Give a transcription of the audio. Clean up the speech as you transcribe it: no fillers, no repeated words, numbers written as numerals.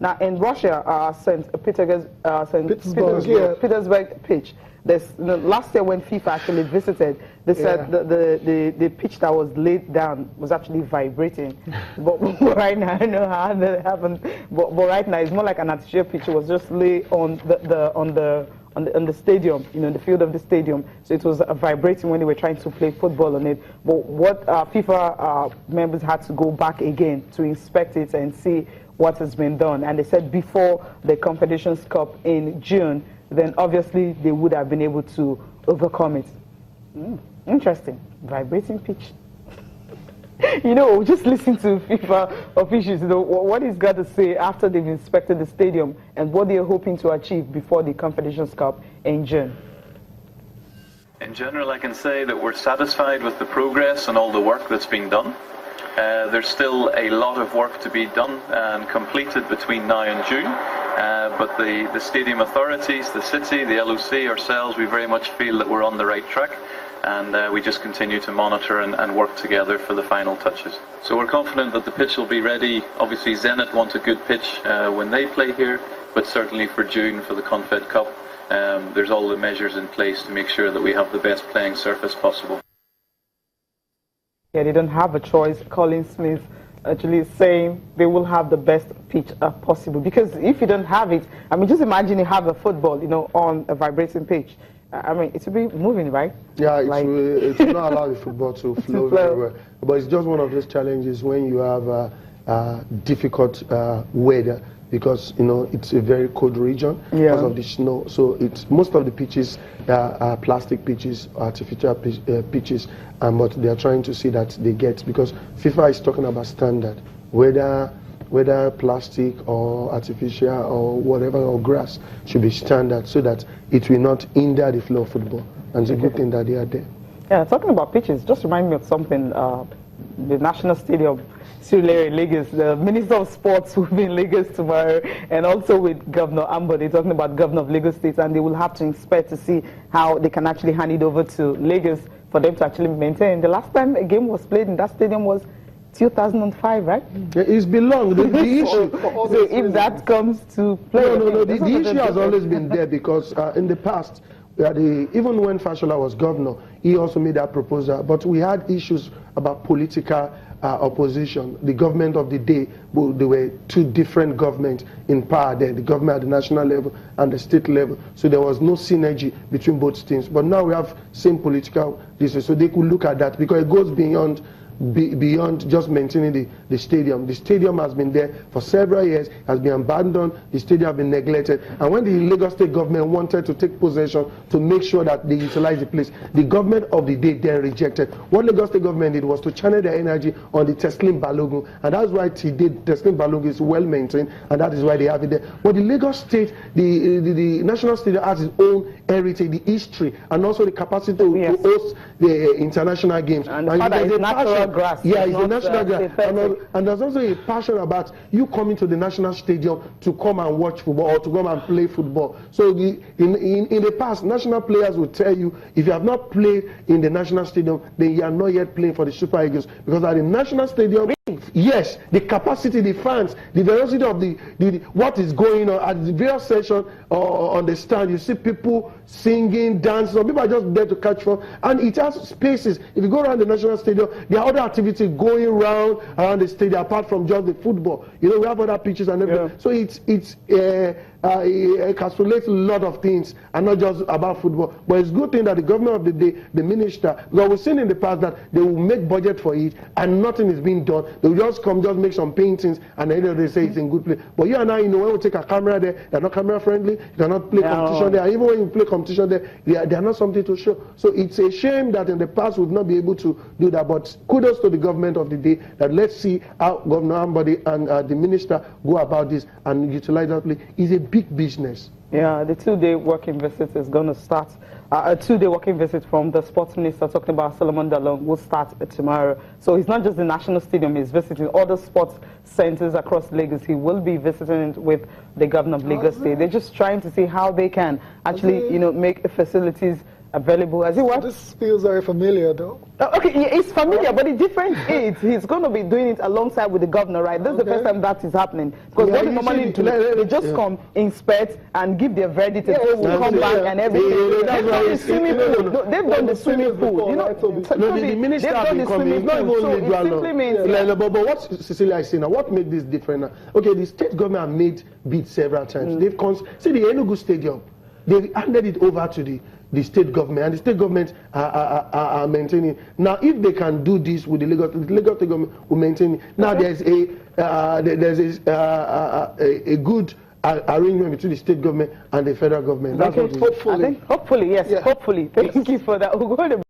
Now, in Russia, Petersburg Petersburg pitch, last year when FIFA actually visited, they said the pitch that was laid down was actually vibrating. but right now, I don't know how that happened. But right now, it's more like an artificial pitch. It was just laid on the stadium, the field of the stadium. So it was vibrating when they were trying to play football on it. But what FIFA members had to go back again to inspect it and see what has been done. And they said before the Confederations Cup in June, then obviously they would have been able to overcome it. Interesting. Vibrating pitch. Just listen to FIFA officials, what he's got to say after they've inspected the stadium and what they're hoping to achieve before the Confederations Cup in June. In general, I can say that we're satisfied with the progress and all the work that's been done. There's still a lot of work to be done and completed between now and June. But the stadium authorities, the city, the LOC, ourselves, we very much feel that we're on the right track. And we just continue to monitor and work together for the final touches. So we're confident that the pitch will be ready. Obviously Zenit want a good pitch when they play here, but certainly for June for the Confed Cup, there's all the measures in place to make sure that we have the best playing surface possible. Yeah, they don't have a choice. Colin Smith actually saying they will have the best pitch possible, because if you don't have it, I mean, just imagine you have a football, on a vibrating pitch. I mean, it will be moving, right? Yeah, it will not allow the football to flow very well. But it's just one of those challenges when you have difficult weather, because it's a very cold region because of the snow. So most of the pitches are plastic pitches, artificial pitches, but they are trying to see that they get, because FIFA is talking about standard, whether plastic or artificial or whatever, or grass, should be standard so that it will not hinder the flow of football. And it's a good thing that they are there. Yeah, talking about pitches, just remind me of something. The National Stadium, Surulere in Lagos, the Minister of Sports will be in Lagos tomorrow, and also with Governor Amber. They're talking about Governor of Lagos State, and they will have to inspect to see how they can actually hand it over to Lagos for them to actually maintain. The last time a game was played in that stadium was 2005, right? Yeah, it's been long. The issue. So if that comes to play, no. The issue has always been there, because in the past, even when Fashola was governor, he also made that proposal. But we had issues about political opposition. The government of the day, there were two different governments in power there, the government at the national level and the state level. So there was no synergy between both teams. But now we have same political issues, so they could look at that, because it goes beyond just maintaining the stadium. The stadium has been there for several years, has been abandoned, the stadium has been neglected. And when the Lagos State government wanted to take possession to make sure that they utilize the place, the government of the day then rejected. What Lagos State government did was to channel their energy on the Teslim Balogun, and that's why today Teslim Balogun is well maintained, and that is why they have it there. But the Lagos State, the National Stadium has its own heritage, the history, and also the capacity to host the international games. And the natural grass. Yeah, it's the national grass. And there's also a passion about you coming to the national stadium to come and watch football or to come and play football. So in the past, national players will tell you, if you have not played in the national stadium, then you are not yet playing for the Super Eagles. Because at the national stadium, yes, the capacity, the fans, the velocity of the what is going on at the various sessions on the stand, you see people singing, dancing. Some people are just there to catch fun, and it has spaces. If you go around the national stadium, there are other activities going around the stadium apart from just the football. We have other pitches and everything. So it encapsulates a lot of things and not just about football. But it's a good thing that the government of the day, the minister, because we've seen in the past that they will make budget for it and nothing is being done. They will just come, just make some paintings, and then they say it's in good place. But you and I, when we take a camera there, they're not camera friendly. You cannot play competition there. Even when you play competition there, they are not something to show. So it's a shame that in the past we've not been able to do that. But kudos to the government of the day, that let's see how Governor Ambody and the minister go about this and utilize that place. It's a big business. Yeah, the two-day working visit is going to start. A two-day working visit from the sports minister talking about Solomon Dalong will start tomorrow. So it's not just the National Stadium, he's visiting other sports centers across Lagos. He will be visiting with the governor of Lagos State. They're just trying to see how they can actually, make facilities available. Has it worked? This feels very familiar, though. Okay, yeah, it's familiar, but the difference is he's going to be doing it alongside with the governor, right? This is the first time that is happening. Because what they normally do, they just come, inspect, and give their verdict, and they will come back and everything. They've done the swimming pool. They've done the swimming pool. You know, the minister has been coming. It's not even legal. But what Cecilia is saying now, what makes this different now? Okay, the state government have made bids several times. They've see the Enugu Stadium, they handed it over to the state government, and the state government are maintaining it. Now, if they can do this with the Lagos state government will maintain it. Now, there's a good arrangement between the state government and the federal government. That's hopefully, yes, hopefully. Thank you for that. We'll go to